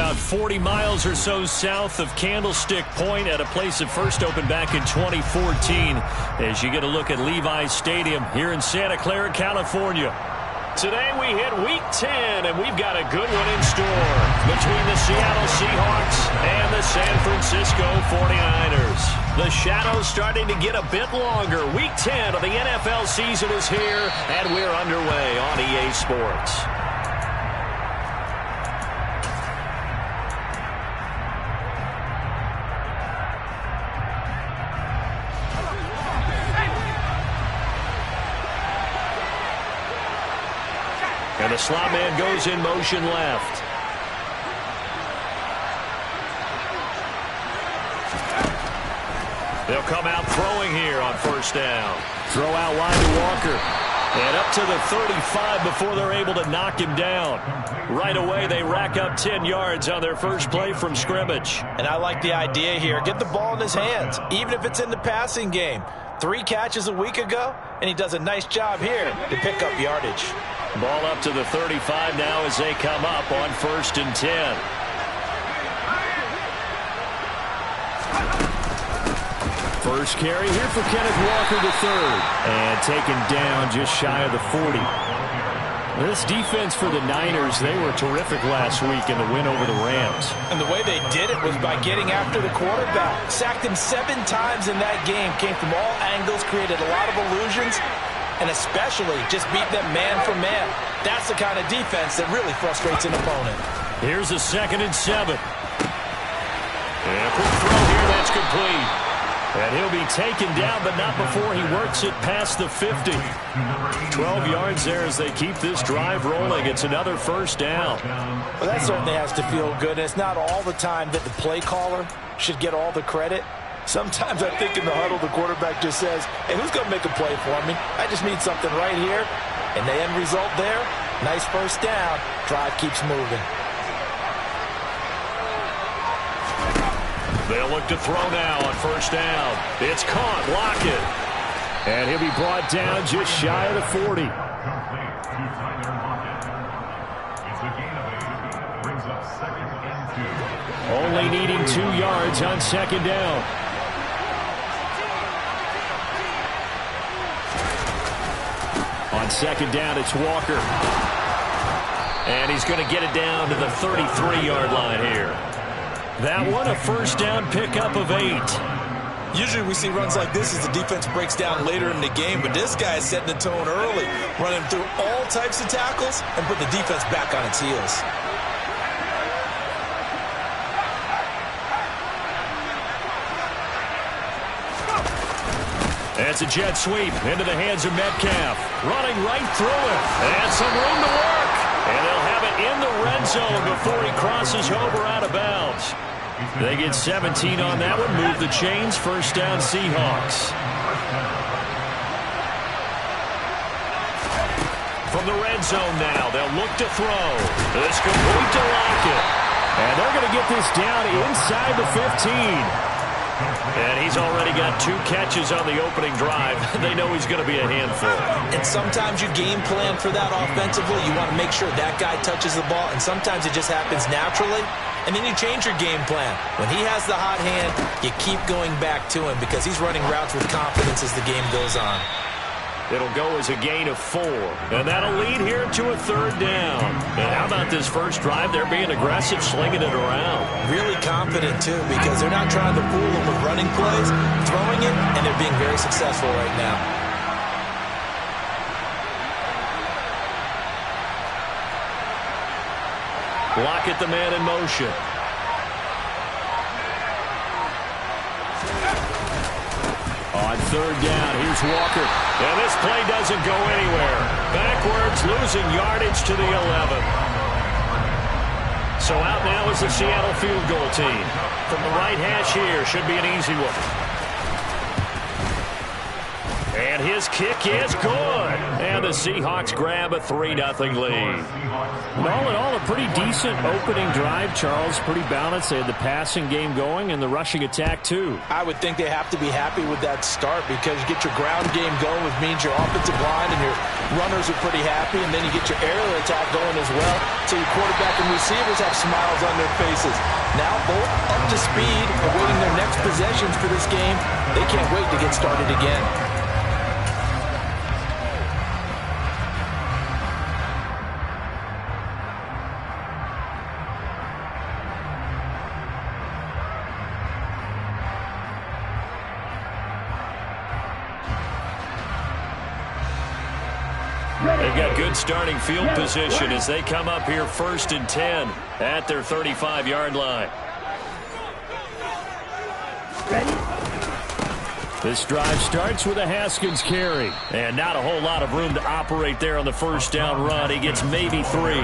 about 40 miles or so south of Candlestick Point at a place that first opened back in 2014 as you get a look at Levi's Stadium here in Santa Clara, California. Today we hit Week 10, and we've got a good one in store between the Seattle Seahawks and the San Francisco 49ers. The shadow's starting to get a bit longer. Week 10 of the NFL season is here, and we're underway on EA Sports. And the slot man goes in motion left. They'll come out throwing here on first down. Throw out wide to Walker. And up to the 35 before they're able to knock him down. Right away, they rack up 10 yards on their first play from scrimmage. And I like the idea here. Get the ball in his hands, even if it's in the passing game. 3 catches a week ago, and he does a nice job here to pick up yardage. Ball up to the 35 now as they come up on first and 10. First carry here for Kenneth Walker to third. And taken down just shy of the 40. This defense for the Niners, they were terrific last week in the win over the Rams. And the way they did it was by getting after the quarterback. Sacked him 7 times in that game. Came from all angles, created a lot of illusions. And especially just beat them man for man. That's the kind of defense that really frustrates an opponent. Here's a 2nd and 7. And a quick throw here, that's complete. And he'll be taken down, but not before he works it past the 50. 12 yards there as they keep this drive rolling. It's another first down. Well, that certainly has to feel good. And it's not all the time that the play caller should get all the credit. Sometimes I think in the huddle, the quarterback just says, hey, who's going to make a play for me? I just need something right here. And the end result there, nice first down. Drive keeps moving. They'll look to throw now on first down. It's caught. Lockett. And he'll be brought down just shy of the 40. Only needing 2 yards on second down. On second down, it's Walker. And he's going to get it down to the 33-yard line here. That one, a first down pickup of 8. Usually we see runs like this as the defense breaks down later in the game, but this guy is setting the tone early, running through all types of tackles and put the defense back on its heels. It's a jet sweep into the hands of Metcalf. Running right through it. And some room to work. And they'll have it in the red zone before he crosses over out of bounds. They get 17 on that one. Move the chains. First down, Seahawks. From the red zone now, they'll look to throw. This complete to Lockett. And they're going to get this down inside the 15. And he's already got 2 catches on the opening drive. They know he's going to be a handful. And sometimes you game plan for that offensively. You want to make sure that guy touches the ball, and sometimes it just happens naturally. And then you change your game plan. When he has the hot hand, you keep going back to him because he's running routes with confidence as the game goes on. It'll go as a gain of 4. And that'll lead here to a 3rd down. And how about this first drive? They're being aggressive, slinging it around. Really confident, too, because they're not trying to fool them with running plays, throwing it, and they're being very successful right now. Lockett, the man in motion. On 3rd down, here's Walker. And this play doesn't go anywhere. Backwards, losing yardage to the 11. So out now is the Seattle field goal team. From the right hash here, should be an easy one. And And his kick is good. And the Seahawks grab a 3-0 lead. And all in all, a pretty decent opening drive, Charles. Pretty balanced. They had the passing game going and the rushing attack, too. I would think they have to be happy with that start because you get your ground game going, which means your offensive line and your runners are pretty happy, and then you get your aerial attack going as well. So your quarterback and receivers have smiles on their faces. Now both up to speed, awaiting their next possessions for this game. They can't wait to get started again. They've got good starting field position as they come up here 1st and 10 at their 35-yard line. This drive starts with a Haskins carry. And not a whole lot of room to operate there on the first down run. He gets maybe 3.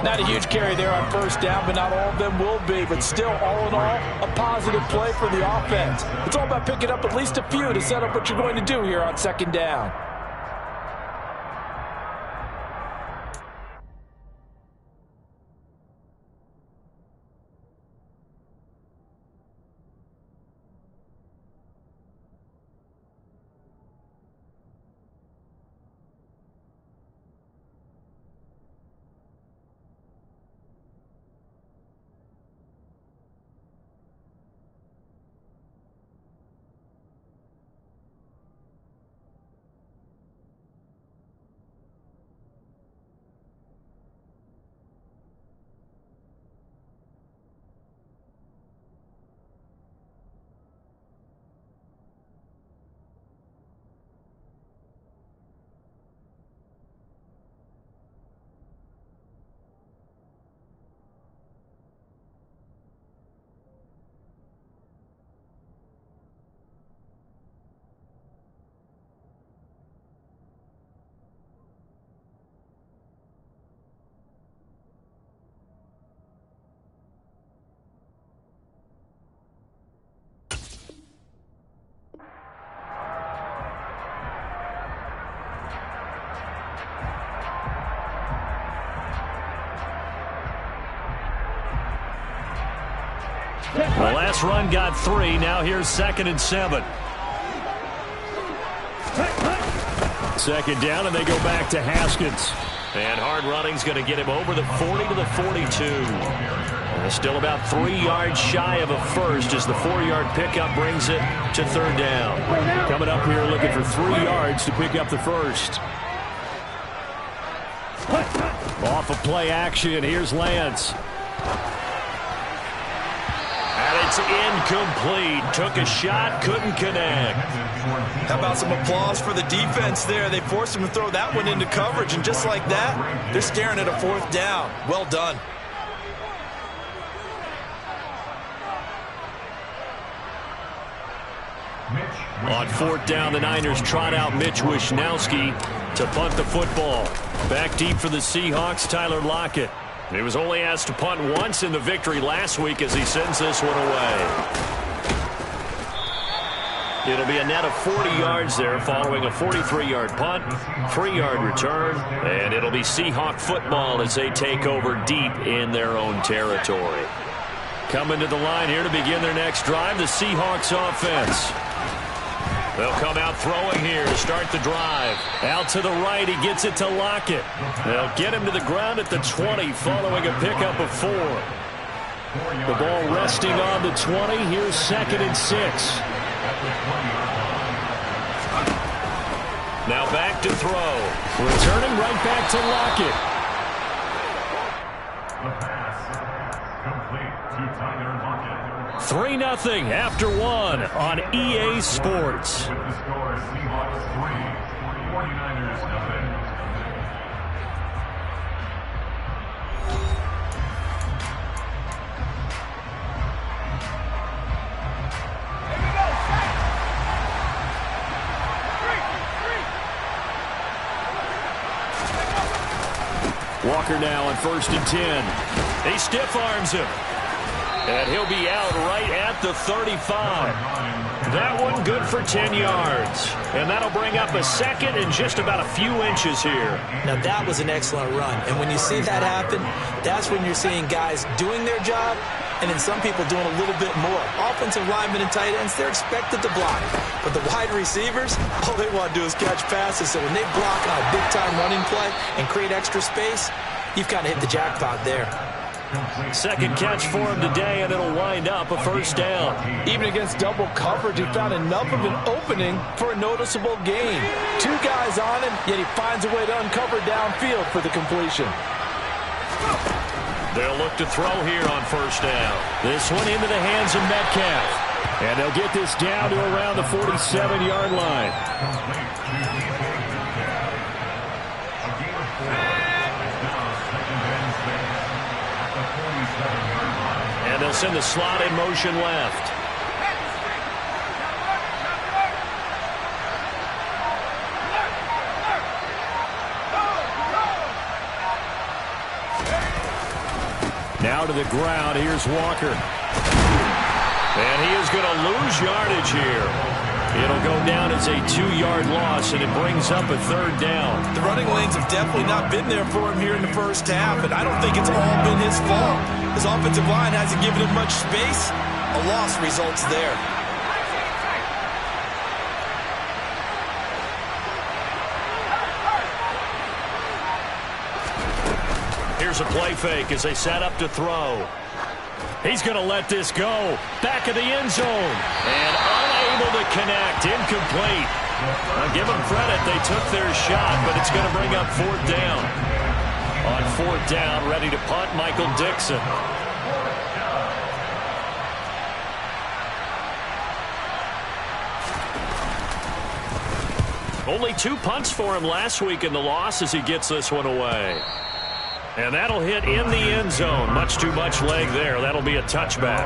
Not a huge carry there on first down, but not all of them will be. But still, all in all, a positive play for the offense. It's all about picking up at least a few to set up what you're going to do here on 2nd down. The last run got 3. Now here's 2nd and 7. 2nd down, and they go back to Haskins. And hard running's going to get him over the 40 to the 42. And still about 3 yards shy of a first as the 4-yard pickup brings it to 3rd down. Coming up here looking for 3 yards to pick up the first. Off of play action, here's Lance. And it's incomplete. Took a shot, couldn't connect. How about some applause for the defense there? They forced him to throw that one into coverage, and just like that, they're staring at a 4th down. Well done. On 4th down, the Niners trot out Mitch Wishnowsky to punt the football. Back deep for the Seahawks, Tyler Lockett. He was only asked to punt once in the victory last week as he sends this one away. It'll be a net of 40 yards there following a 43-yard punt, 3-yard return, and it'll be Seahawk football as they take over deep in their own territory. Coming to the line here to begin their next drive, the Seahawks offense. They'll come out throwing here to start the drive. Out to the right, he gets it to Lockett. They'll get him to the ground at the 20 following a pickup of 4. The ball resting on the 20. Here's 2nd and 6. Now back to throw. Returning right back to Lockett. The pass complete to Tyler Lockett. 3-0 after 1 on EA Sports. With the score, Seahawks 3, 49ers 0. Walker now on 1st and 10. He stiff arms him. And he'll be out right at the 35. That one good for 10 yards. And that'll bring up a second and just about a few inches here. Now, that was an excellent run. And when you see that happen, that's when you're seeing guys doing their job and then some people doing a little bit more. Offensive linemen and tight ends, they're expected to block. But the wide receivers, all they want to do is catch passes. So when they block on a big-time running play and create extra space, you've kind of hit the jackpot there. Second catch for him today, and it'll wind up a first down. Even against double coverage, he found enough of an opening for a noticeable gain. Two guys on him, yet he finds a way to uncover downfield for the completion. They'll look to throw here on first down. This one into the hands of Metcalf. And they'll get this down to around the 47-yard line. And they'll send the slot in motion left. Now to the ground. Here's Walker. And he is going to lose yardage here. It'll go down as a 2-yard loss, and it brings up a third down. The running lanes have definitely not been there for him here in the first half, and I don't think it's all been his fault. His offensive line hasn't given him much space. A loss results there. Here's a play fake as they set up to throw. He's going to let this go. Back of the end zone. And unable to connect. Incomplete. I'll give them credit. They took their shot, but it's going to bring up fourth down. On fourth down, ready to punt, Michael Dixon. Only 2 punts for him last week in the loss as he gets this one away. And that'll hit in the end zone. Much too much leg there. That'll be a touchback.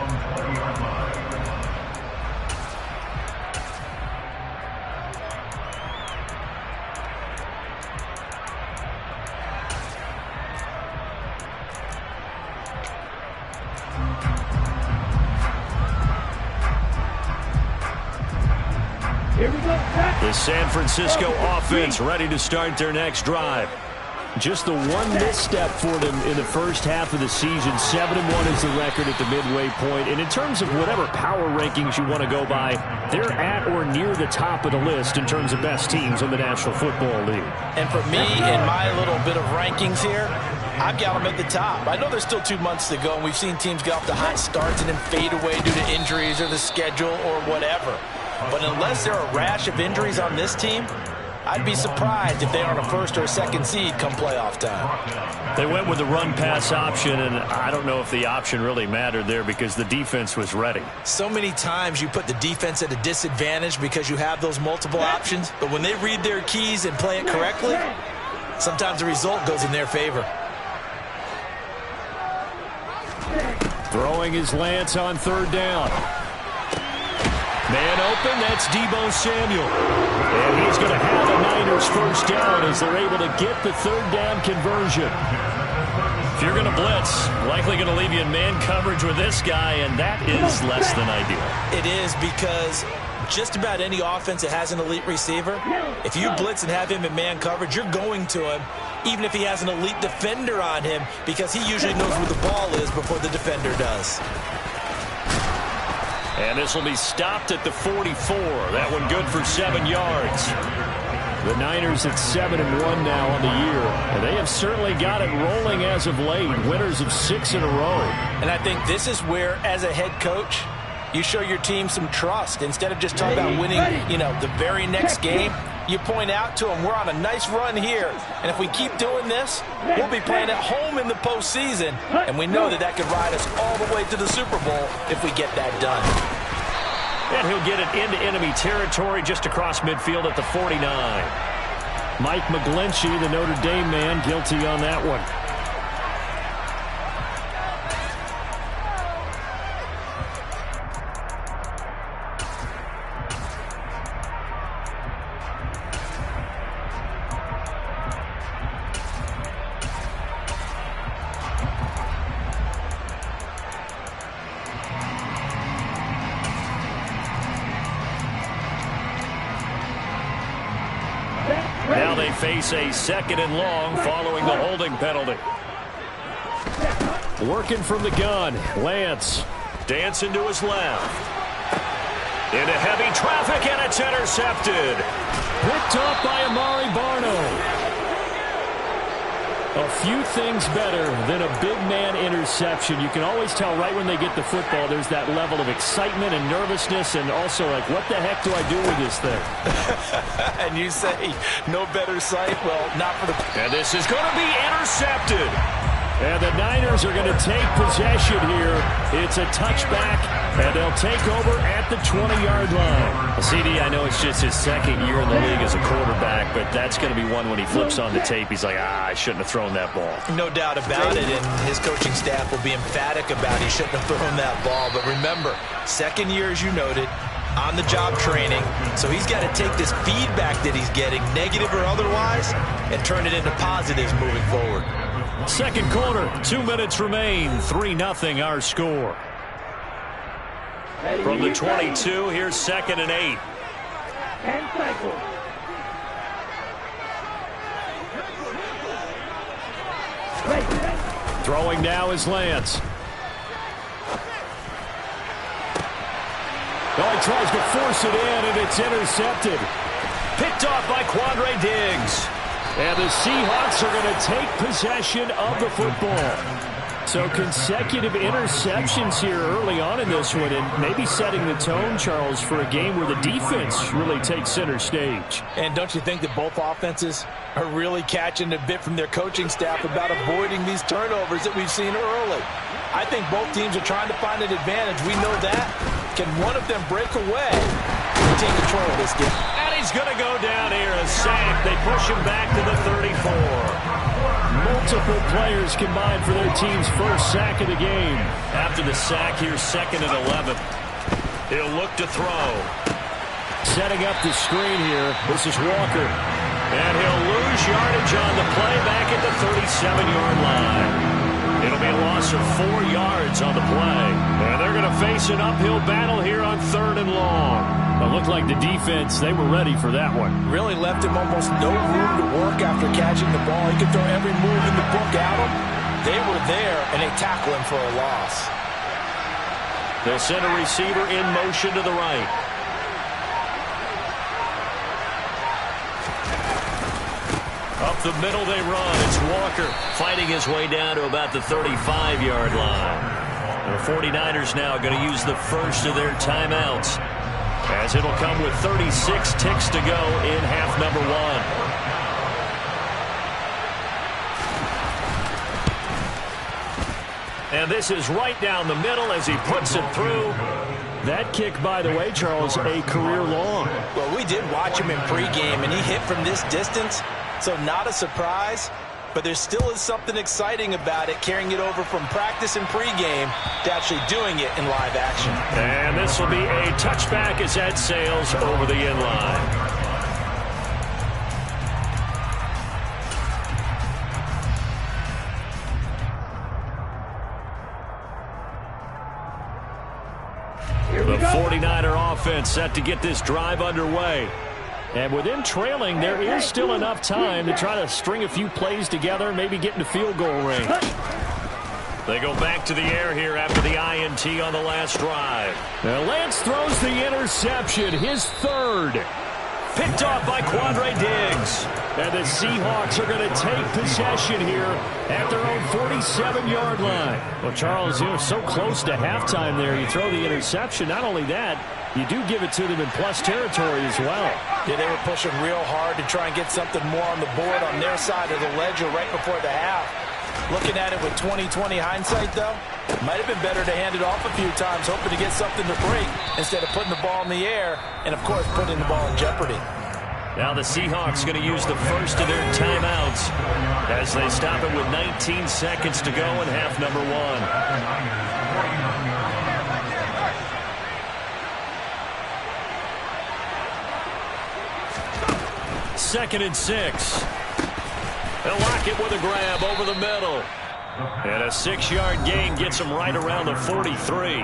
The San Francisco offense ready to start their next drive. Just the one misstep for them in the first half of the season. 7-1 is the record at the midway point. And in terms of whatever power rankings you want to go by, they're at or near the top of the list in terms of best teams in the National Football League. And for me, in my little bit of rankings here, I've got them at the top. I know there's still 2 months to go, and we've seen teams get off to hot starts and then fade away due to injuries or the schedule or whatever. But unless there are a rash of injuries on this team, I'd be surprised if they aren't a first or a second seed come playoff time. They went with the run-pass option, and I don't know if the option really mattered there because the defense was ready. So many times you put the defense at a disadvantage because you have those multiple options, but when they read their keys and play it correctly, sometimes the result goes in their favor. Throwing his Lance on third down. Man open, that's Deebo Samuel. And he's going to have a Niners first down as they're able to get the third down conversion. If you're going to blitz, likely going to leave you in man coverage with this guy, and that is less than ideal. It is, because just about any offense that has an elite receiver, if you blitz and have him in man coverage, you're going to him, even if he has an elite defender on him, because he usually knows where the ball is before the defender does. And this will be stopped at the 44. That one good for 7 yards. The Niners at 7-1 now on the year. And they have certainly got it rolling as of late. Winners of 6 in a row. And I think this is where, as a head coach, you show your team some trust. Instead of just talking about winning, the very next game, you point out to them, we're on a nice run here. And if we keep doing this, we'll be playing at home in the postseason. And we know that could ride us all the way to the Super Bowl if we get that done. And he'll get it into enemy territory just across midfield at the 49. Mike McGlinchey, the Notre Dame man, guilty on that one. they face a 2nd and long following the holding penalty. Working from the gun, Lance. Dancing to his left. Into heavy traffic, and it's intercepted. Picked off by Amari Barno. A few things better than a big man interception. You can always tell right when they get the football, there's that level of excitement and nervousness, and also like, what the heck do I do with this thing? And you say, no better sight? Well, not for the... And this is going to be intercepted. And the Niners are going to take possession here. It's a touchback, and they'll take over at the 20-yard line. CD, I know it's just his 2nd year in the league as a quarterback, but that's going to be one when he flips on the tape. He's like, I shouldn't have thrown that ball. No doubt about it, and his coaching staff will be emphatic about he shouldn't have thrown that ball. But remember, 2nd year, as you noted, on-the-job training, so he's got to take this feedback that he's getting, negative or otherwise, and turn it into positives moving forward. 2nd quarter, 2 minutes remain, 3-0 our score. From the 22, here's 2nd and 8. And cycle. Throwing now is Lance. Oh, he tries to force it in, and it's intercepted. Picked off by Quandre Diggs. And the Seahawks are going to take possession of the football. So consecutive interceptions here early on in this one, and maybe setting the tone, Charles, for a game where the defense really takes center stage. And don't you think that both offenses are really catching a bit from their coaching staff about avoiding these turnovers that we've seen early? I think both teams are trying to find an advantage. We know that. Can one of them break away and take control of this game? And he's going to go down here, a sack. They push him back to the 34. Multiple players combined for their team's first sack of the game. After the sack, here's 2nd and 11. He'll look to throw. Setting up the screen here. This is Walker. And he'll lose yardage on the play back at the 37-yard line. It'll be a loss of 4 yards on the play. And they're going to face an uphill battle here on 3rd and long. It looked like the defense, they were ready for that one. Really left him almost no room to work after catching the ball. He could throw every move in the book at him. They were there, and they tackle him for a loss. They'll send a receiver in motion to the right. Up the middle they run. It's Walker fighting his way down to about the 35-yard line. The 49ers now going to use the first of their timeouts, as it'll come with 36 ticks to go in half number 1. And this is right down the middle as he puts it through. That kick, by the way, Charles, a career long. Well, we did watch him in pregame, and he hit from this distance. So not a surprise, but there still is something exciting about it, carrying it over from practice and pregame to actually doing it in live action. And this will be a touchback as that sails over the end line. The 49er offense set to get this drive underway. And with them trailing, there is still enough time to try to string a few plays together, maybe get into field goal range. They go back to the air here after the INT on the last drive. Now Lance throws the interception, his 3rd. Picked off by Quandre Diggs. And the Seahawks are going to take possession here at their own 47-yard line. Well, Charles, you're so close to halftime there. You throw the interception. Not only that, you do give it to them in plus territory as well. Yeah, they were pushing real hard to try and get something more on the board on their side of the ledger right before the half. Looking at it with 20/20 hindsight, though, might have been better to hand it off a few times, hoping to get something to break instead of putting the ball in the air and, of course, putting the ball in jeopardy. Now the Seahawks going to use the first of their timeouts as they stop it with 19 seconds to go in half number 1. 2nd and 6. They'll lock it with a grab over the middle. And a 6-yard gain gets him right around the 43.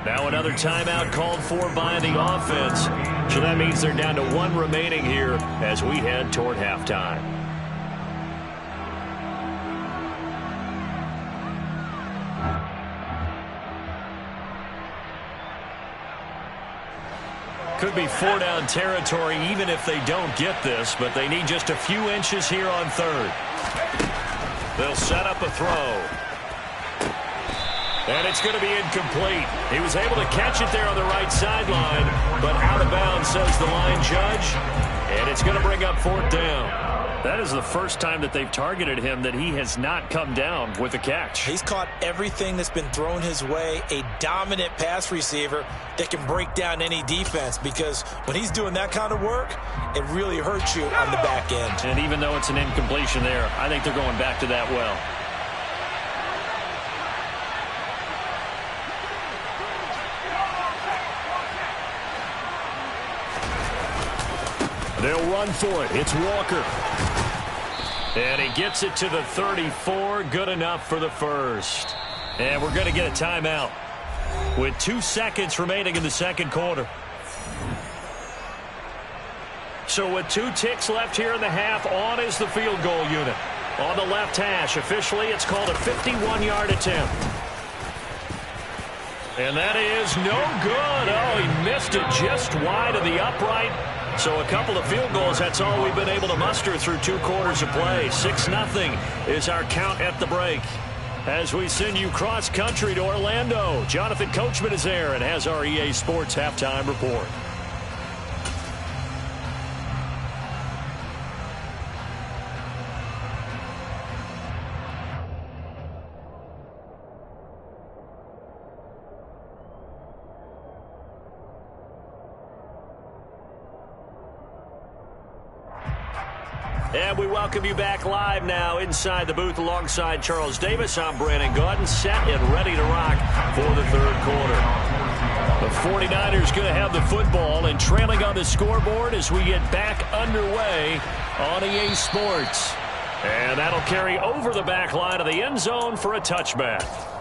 Now another timeout called for by the offense. So that means they're down to 1 remaining here as we head toward halftime. Could be 4-down territory even if they don't get this, but they need just a few inches here on third. They'll set up a throw. And it's going to be incomplete. He was able to catch it there on the right sideline, but out of bounds, says the line judge. And it's going to bring up 4th down. That is the first time that they've targeted him that he has not come down with a catch. He's caught everything that's been thrown his way. A dominant pass receiver that can break down any defense, because when he's doing that kind of work, it really hurts you on the back end. And even though it's an incompletion there, I think they're going back to that well. They'll run for it. It's Walker. And he gets it to the 34. Good enough for the first. And we're going to get a timeout with 2 seconds remaining in the second quarter. So with 2 ticks left here in the half, on is the field goal unit. On the left hash, officially it's called a 51-yard attempt. And that is no good. Oh, he missed it just wide of the upright. So a couple of field goals, that's all we've been able to muster through 2 quarters of play. 6-0 is our count at the break. As we send you cross-country to Orlando, Jonathan Coachman is there and has our EA Sports halftime report. And we welcome you back live now inside the booth alongside Charles Davis. I'm Brandon Gaudin, set and ready to rock for the third quarter. The 49ers going to have the football and trailing on the scoreboard as we get back underway on EA Sports. And that'll carry over the back line of the end zone for a touchback.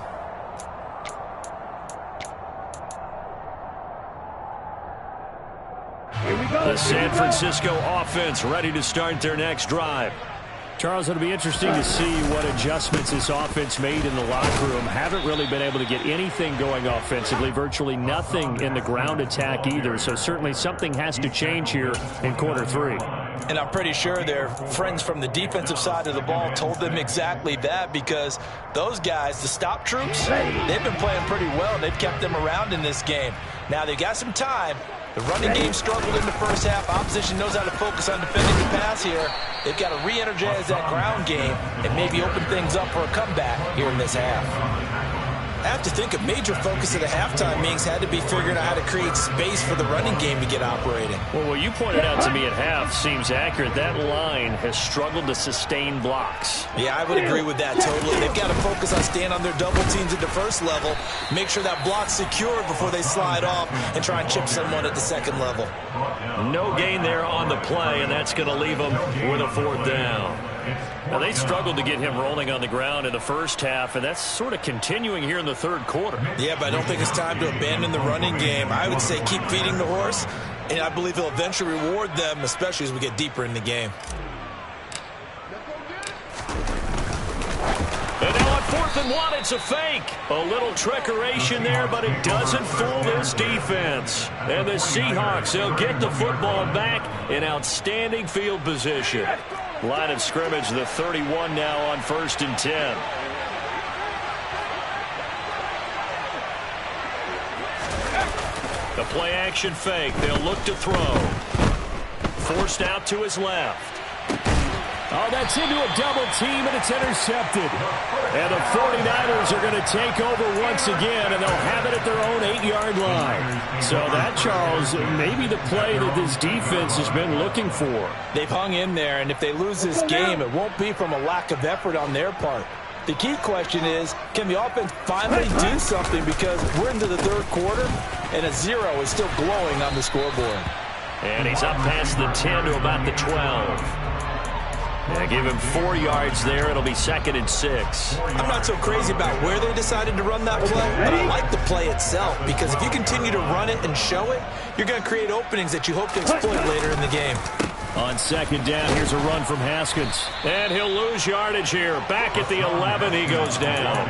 The San Francisco offense ready to start their next drive. Charles, it'll be interesting to see what adjustments this offense made in the locker room. Haven't really been able to get anything going offensively, virtually nothing in the ground attack either. So certainly something has to change here in quarter 3. And I'm pretty sure their friends from the defensive side of the ball told them exactly that, because those guys, the stop troops, they've been playing pretty well. They've kept them around in this game. Now they've got some time. The running game struggled in the first half. Opposition knows how to focus on defending the pass here. They've got to re-energize that ground game and maybe open things up for a comeback here in this half. I have to think a major focus of the halftime meetings had to be figuring out how to create space for the running game to get operating. Well, what you pointed out to me at half seems accurate. That line has struggled to sustain blocks. Yeah, I would agree with that totally. They've got to focus on staying on their double teams at the first level, make sure that block's secure before they slide off and try and chip someone at the second level. No gain there on the play, and that's going to leave them with a 4th down. Now, they struggled to get him rolling on the ground in the first half, and that's sort of continuing here in the third quarter. Yeah, but I don't think it's time to abandon the running game. I would say keep feeding the horse, and I believe he'll eventually reward them, especially as we get deeper in the game. And now on 4th and 1, it's a fake. A little trickeration there, but it doesn't fool this defense. And the Seahawks, they'll get the football back in outstanding field position. Line of scrimmage, the 31 now on 1st and 10. The play action fake. They'll look to throw. Forced out to his left. Oh, that's into a double team, and it's intercepted. And the 49ers are going to take over once again, and they'll have it at their own 8-yard line. So that, Charles, may be the play that this defense has been looking for. They've hung in there, and if they lose this game, it won't be from a lack of effort on their part. The key question is, can the offense finally do something, because we're into the third quarter, and a 0 is still glowing on the scoreboard. And he's up past the 10 to about the 12. Yeah, give him 4 yards there. It'll be 2nd and 6. I'm not so crazy about where they decided to run that play, but I like the play itself because if you continue to run it and show it, you're going to create openings that you hope to exploit later in the game. On 2nd down, here's a run from Haskins. And he'll lose yardage here. Back at the 11, he goes down.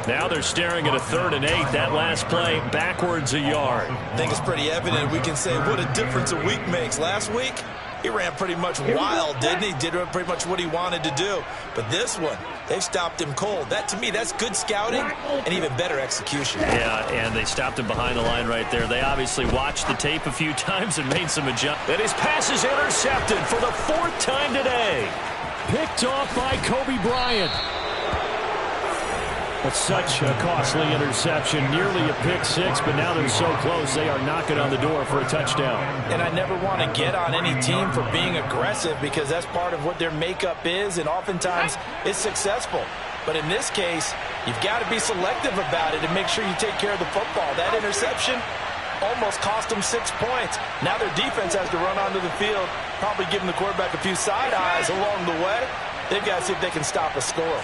Now they're staring at a 3rd and 8. That last play, backwards a yard. I think it's pretty evident. We can say what a difference a week makes. Last week, he ran pretty much wild, didn't he? Did pretty much what he wanted to do. But this one, they've stopped him cold. That, to me, that's good scouting and even better execution. Yeah, and they stopped him behind the line right there. They obviously watched the tape a few times and made some adjustments. And his pass is intercepted for the 4th time today. Picked off by Kobe Bryant. But such a costly interception, nearly a pick 6, but now they're so close they are knocking on the door for a touchdown. And I never want to get on any team for being aggressive because that's part of what their makeup is, and oftentimes it's successful. But in this case, you've got to be selective about it and make sure you take care of the football. That interception almost cost them 6 points. Now their defense has to run onto the field, probably giving the quarterback a few side eyes along the way. They've got to see if they can stop a score.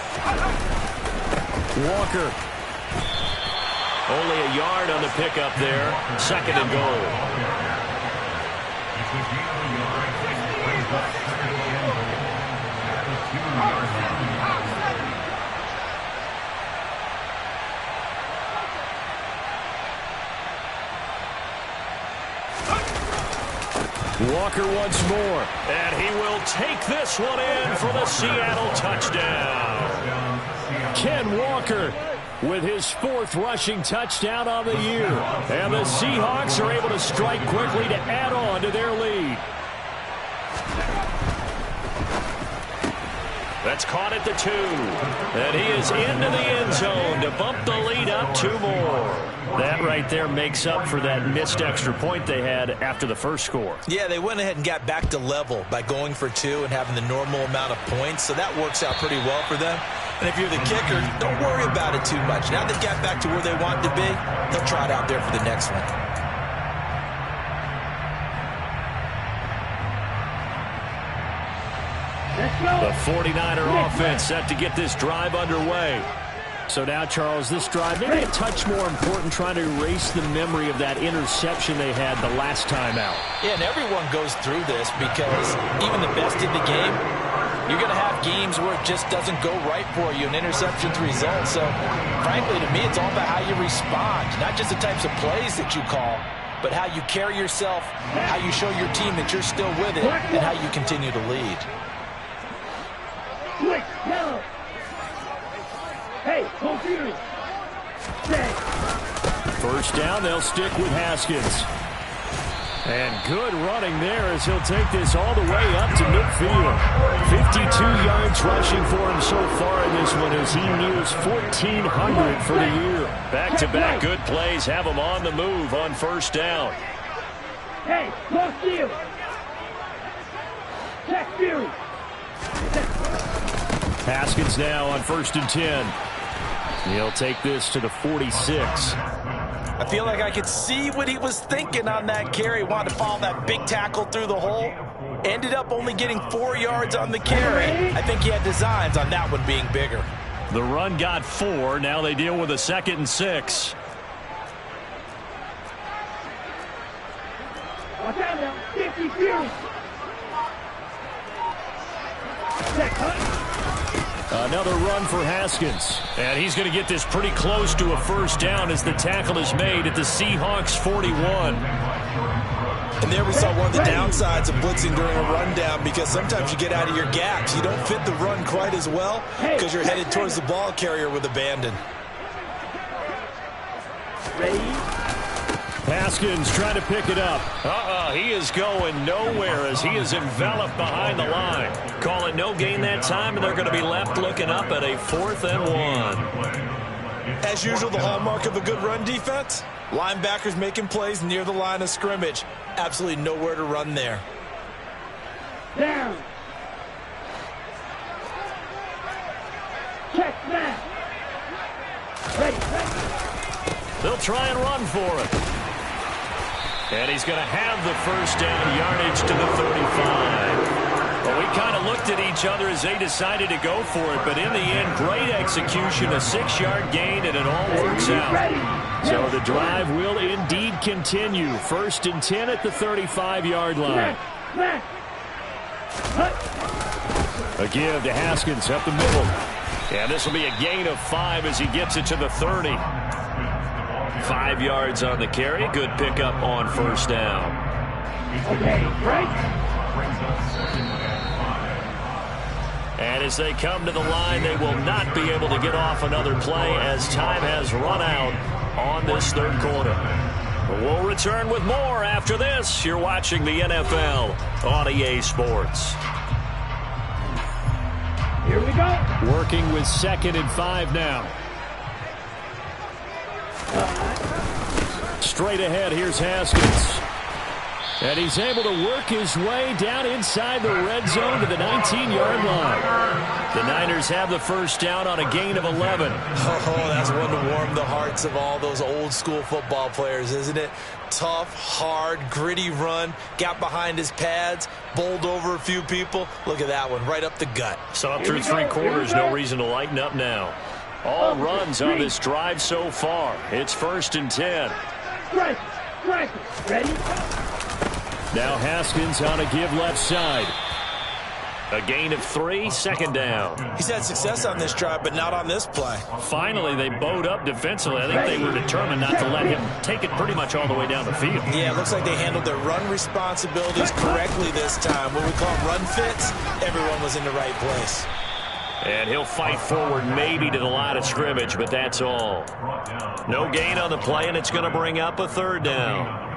Walker. Only a yard on the pickup there. 2nd and goal. Walker once more. And he will take this one in for the Seattle touchdown. Ken Walker with his 4th rushing touchdown on the year. And the Seahawks are able to strike quickly to add on to their lead. That's caught at the 2. And he is into the end zone to bump the lead up 2 more. That right there makes up for that missed extra point they had after the first score. Yeah, they went ahead and got back to level by going for 2 and having the normal amount of points, so that works out pretty well for them. And if you're the kicker, don't worry about it too much. Now they've got back to where they want to be, they'll try it out there for the next one. The 49er offense set to get this drive underway. So now, Charles, this drive maybe a touch more important, trying to erase the memory of that interception they had the last time out. Yeah, and everyone goes through this because even the best in the game, you're going to have games where it just doesn't go right for you, and interceptions result. So, frankly, to me, it's all about how you respond, not just the types of plays that you call, but how you carry yourself, how you show your team that you're still with it, and how you continue to lead. Hey, computer. First down, they'll stick with Haskins. And good running there as he'll take this all the way up to midfield. 52 yards rushing for him so far in this one as he nears 1,400 for the year. Back-to-back good plays have him on the move on first down. Hey, close field. Check field. Haskins now on 1st and 10. He'll take this to the 46. I feel like I could see what he was thinking on that carry. Wanted to follow that big tackle through the hole. Ended up only getting 4 yards on the carry. I think he had designs on that one being bigger. The run got 4. Now they deal with a 2nd and 6. Watch out now. 50 field. Check, huh? Another run for Haskins. And he's going to get this pretty close to a first down as the tackle is made at the Seahawks 41. And there we saw one of the downsides of blitzing during a rundown, because sometimes you get out of your gaps. You don't fit the run quite as well because you're headed towards the ball carrier with abandon. Ready? Haskins trying to pick it up. He is going nowhere as he is enveloped behind the line. Call it no gain that time, and they're going to be left looking up at a 4th and 1. As usual, the hallmark of a good run defense, linebackers making plays near the line of scrimmage. Absolutely nowhere to run there. Down. Check that. Ready. They'll try and run for it. And he's going to have the first down, yardage to the 35. Well, we kind of looked at each other as they decided to go for it, but in the end, great execution, a 6-yard gain, and it all works out. So the drive will indeed continue. 1st and 10 at the 35-yard line. A give to Haskins up the middle. And this will be a gain of 5 as he gets it to the 30. 5 yards on the carry. Good pickup on 1st down. Okay, break. And as they come to the line, they will not be able to get off another play as time has run out on this 3rd quarter. We'll return with more after this. You're watching the NFL on EA Sports. Here we go. Working with 2nd and 5 now. Straight ahead, here's Haskins. And he's able to work his way down inside the red zone to the 19-yard line. The Niners have the 1st down on a gain of 11. Oh, that's one to warm the hearts of all those old-school football players, isn't it? Tough, hard, gritty run, got behind his pads, bowled over a few people. Look at that one, right up the gut. So up through 3 quarters, no reason to lighten up now. All runs on this drive so far. It's 1st and 10. Right. Ready? Now Haskins on a give left side. A gain of 3, 2nd down. He's had success on this drive, but not on this play. Finally, they bowed up defensively. I think they were determined not to let him take it pretty much all the way down the field. Yeah, it looks like they handled their run responsibilities correctly this time. What we call run fits, everyone was in the right place. And he'll fight forward maybe to the line of scrimmage, but that's all. No gain on the play, and it's going to bring up a 3rd down.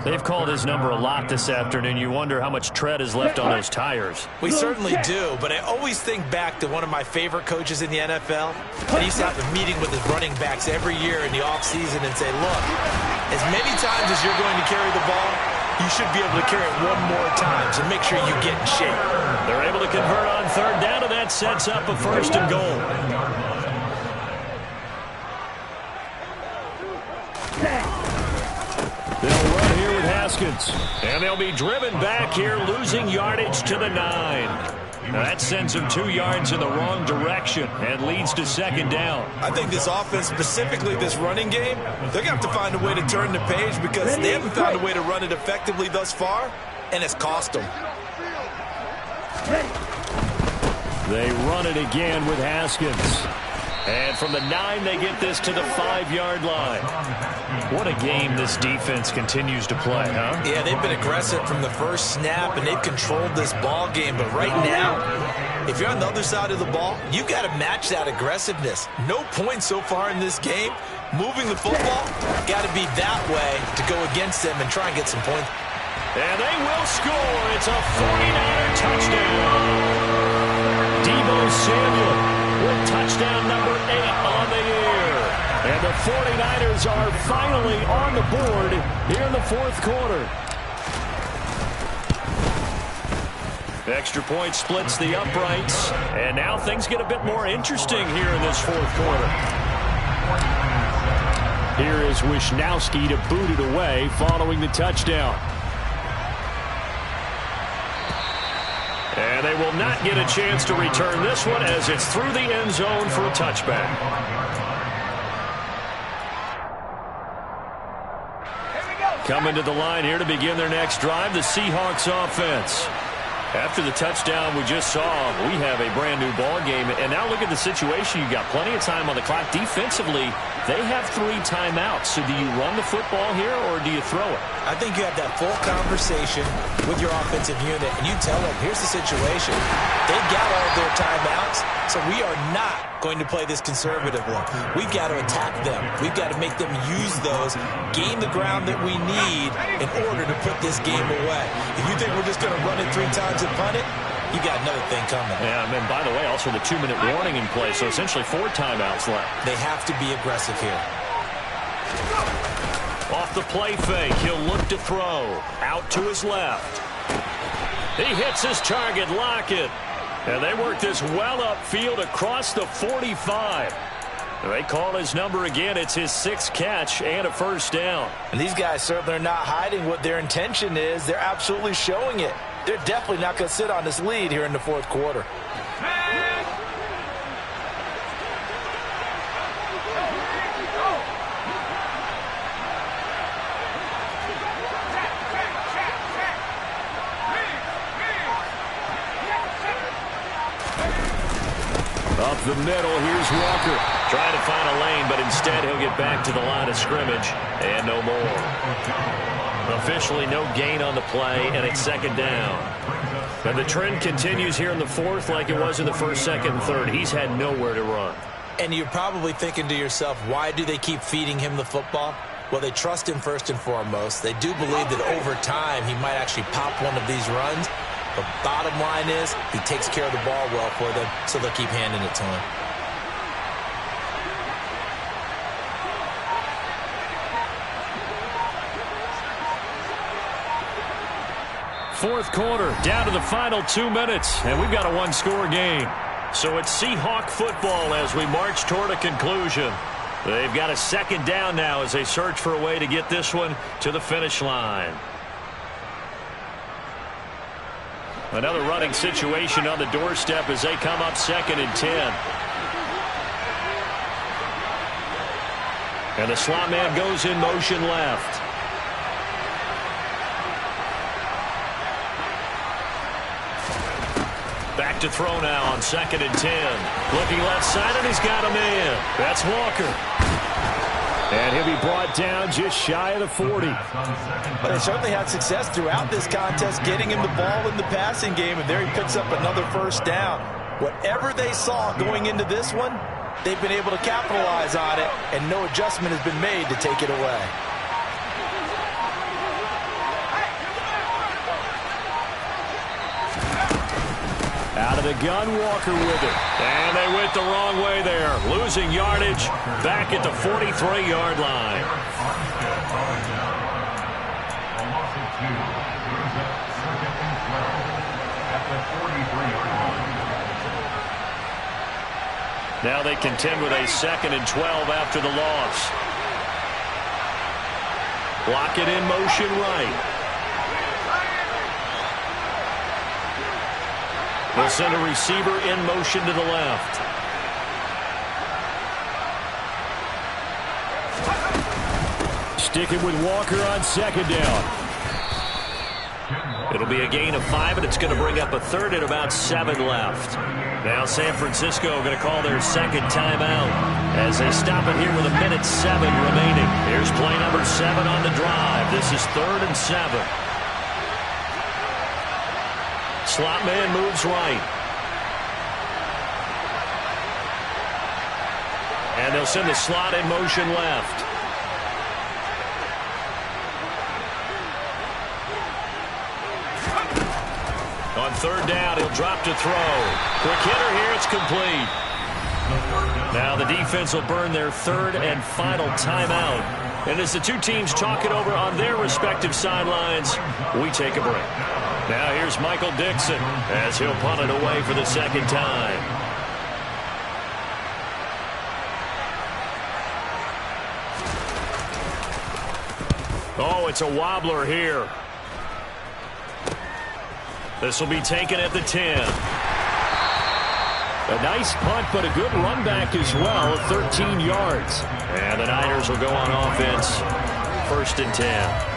They've called his number a lot this afternoon. You wonder how much tread is left on those tires. We certainly do, but I always think back to one of my favorite coaches in the NFL. And he used to have a meeting with his running backs every year in the offseason and say, look, as many times as you're going to carry the ball, you should be able to carry it one more time, so make sure you get in shape. They're able to convert on 3rd down, and that sets up a 1st and goal. They'll run here with Haskins. And they'll be driven back here, losing yardage to the 9. Now that sends them 2 yards in the wrong direction and leads to 2nd down. I think this offense, specifically this running game, they're going to have to find a way to turn the page because they haven't found a way to run it effectively thus far, and it's cost them. They run it again with Haskins. And from the 9, they get this to the 5-yard line. What a game this defense continues to play, huh? Yeah, they've been aggressive from the first snap, and they've controlled this ball game. But right now, if you're on the other side of the ball, you've got to match that aggressiveness. No points so far in this game. Moving the football, got to be that way to go against them and try and get some points. And they will score. It's a 49er touchdown. Deebo Samuel with touchdown number 8 on the year. And the 49ers are finally on the board here in the 4th quarter. Extra point splits the uprights. And now things get a bit more interesting here in this 4th quarter. Here is Wisnowski to boot it away following the touchdown. And they will not get a chance to return this one as it's through the end zone for a touchback. Coming to the line here to begin their next drive, the Seahawks offense. After the touchdown we just saw, we have a brand new ball game. And now look at the situation. You've got plenty of time on the clock. Defensively, they have 3 timeouts. So do you run the football here or do you throw it? I think you have that full conversation with your offensive unit, and you tell them, here's the situation. They've got all of their timeouts, so we are not going to play this conservatively. We've got to attack them. We've got to make them use those, gain the ground that we need in order to put this game away. If you think we're just going to run it 3 times and punt it, you got another thing coming. Yeah, and by the way, also the 2-minute warning in play, so essentially 4 timeouts left. They have to be aggressive here. Off the play fake, he'll look to throw. Out to his left. He hits his target, Lockett. And they work this well upfield across the 45. They call his number again. It's his 6th catch and a 1st down. And these guys certainly are not hiding what their intention is. They're absolutely showing it. they're definitely not going to sit on this lead here in the fourth quarter. Up the middle, here's Walker. Trying to find a lane, but instead he'll get back to the line of scrimmage. And no more. Officially no gain on the play, and it's second down. And the trend continues here in the fourth like it was in the first, second, and third. He's had nowhere to run. And you're probably thinking to yourself, why do they keep feeding him the football? Well, they trust him first and foremost. They do believe that over time he might actually pop one of these runs. The bottom line is he takes care of the ball well for them, so they'll keep handing it to him. Fourth quarter, down to the final 2 minutes, and we've got a one-score game. So it's Seahawk football as we march toward a conclusion. They've got a second down now as they search for a way to get this one to the finish line. Another running situation on the doorstep as they come up 2nd and 10. And the slot man goes in motion left. Back to throw now on 2nd and 10. Looking left side, and he's got him in. That's Walker. And he'll be brought down just shy of the 40. But they certainly had success throughout this contest getting him the ball in the passing game, and there he picks up another first down. Whatever they saw going into this one, they've been able to capitalize on it, and no adjustment has been made to take it away. Out of the gun, Walker with it. And they went the wrong way there. Losing yardage back at the 43-yard line. Now they contend with a 2nd and 12 after the loss. Block it in motion right. They'll send a receiver in motion to the left. Sticking with Walker on 2nd down. It'll be a gain of 5, and it's going to bring up a 3rd and about 7 left. Now San Francisco going to call their second timeout as they stop it here with 1:07 remaining. Here's play number 7 on the drive. This is 3rd and 7. Slot man moves right. And they'll send the slot in motion left. On 3rd down, he'll drop to throw. Quick hitter here, it's complete. Now the defense will burn their 3rd and final timeout. And as the two teams talk it over on their respective sidelines, we take a break. Now here's Michael Dixon as he'll punt it away for the 2nd time. Oh, it's a wobbler here. This will be taken at the 10. A nice punt, but a good run back as well, 13 yards. And the Niners will go on offense, 1st and 10.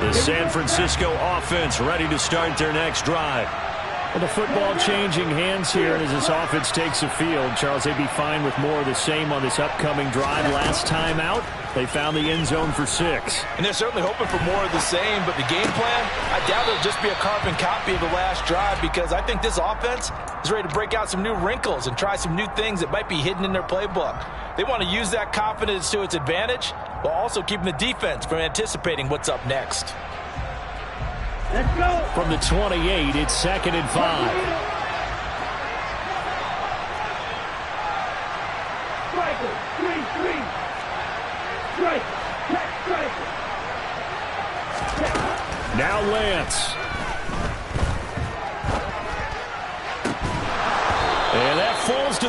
The San Francisco offense ready to start their next drive. Well, the football changing hands here as this offense takes the field. Charles, they'd be fine with more of the same on this upcoming drive. Last time out, they found the end zone for 6. And they're certainly hoping for more of the same, but the game plan, I doubt it'll just be a carbon copy of the last drive, because I think this offense is ready to break out some new wrinkles and try some new things that might be hidden in their playbook. They want to use that confidence to its advantage while also keeping the defense from anticipating what's up next. Let's go. From the 28, it's 2nd and 5. Striker, 3-3. Striker, check, striker. Now Lance.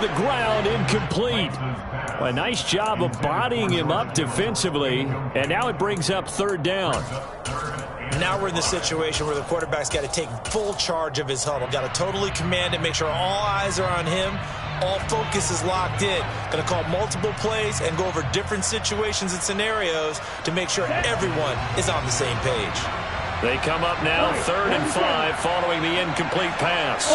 the ground, incomplete. Well, a nice job of bodying him up defensively, and now it brings up third down. Now we're in the situation where the quarterback's got to take full charge of his huddle. Got to totally command it, make sure all eyes are on him. All focus is locked in. Going to call multiple plays and go over different situations and scenarios to make sure everyone is on the same page. They come up now, 3rd and 5, following the incomplete pass.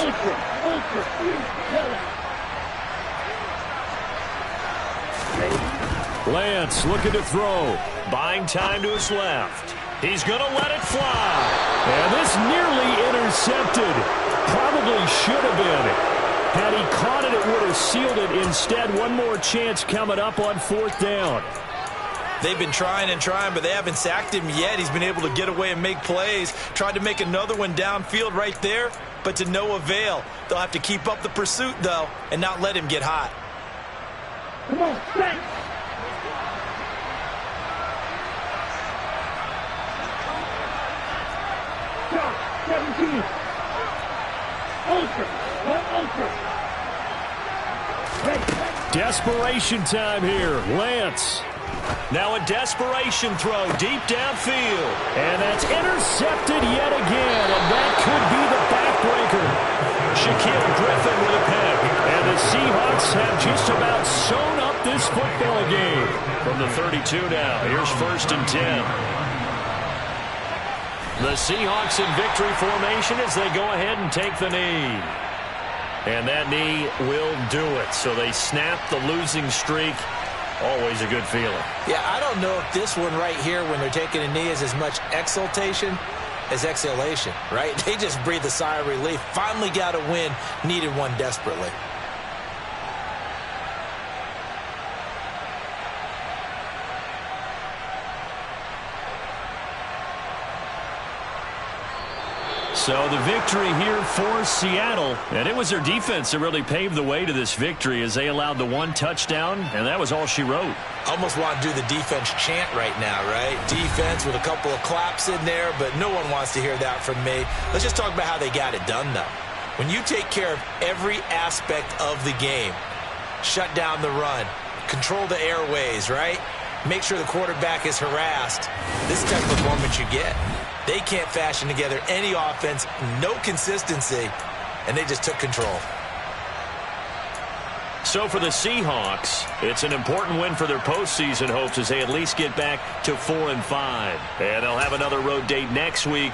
Lance looking to throw. Buying time to his left. He's going to let it fly. And this nearly intercepted. Probably should have been. Had he caught it, it would have sealed it. Instead, one more chance coming up on 4th down. They've been trying and trying, but they haven't sacked him yet. He's been able to get away and make plays. Tried to make another one downfield right there, but to no avail. They'll have to keep up the pursuit, though, and not let him get hot. Come on, set. Shot, 17. Ultra. Desperation time here. Lance. Now a desperation throw deep downfield. And that's intercepted yet again. And that could be the backbreaker. Shaquille Griffin with a pick. And the Seahawks have just about sewn up this football game. From the 32 now. Here's 1st and 10. The Seahawks in victory formation as they go ahead and take the knee. And that knee will do it. So they snap the losing streak. Always a good feeling. Yeah, I don't know if this one right here, when they're taking a knee, is as much exultation as exhalation, right? They just breathe a sigh of relief. Finally got a win. Needed one desperately. So the victory here for Seattle, and it was their defense that really paved the way to this victory as they allowed the 1 touchdown, and that was all she wrote. Almost want to do the defense chant right now, right? Defense with a couple of claps in there, but no one wants to hear that from me. Let's just talk about how they got it done, though. When you take care of every aspect of the game, shut down the run, control the airways, right? Make sure the quarterback is harassed. This is the type of performance you get. They can't fashion together any offense, no consistency, and they just took control. So for the Seahawks, it's an important win for their postseason hopes as they at least get back to 4 and 5. And they'll have another road date next week.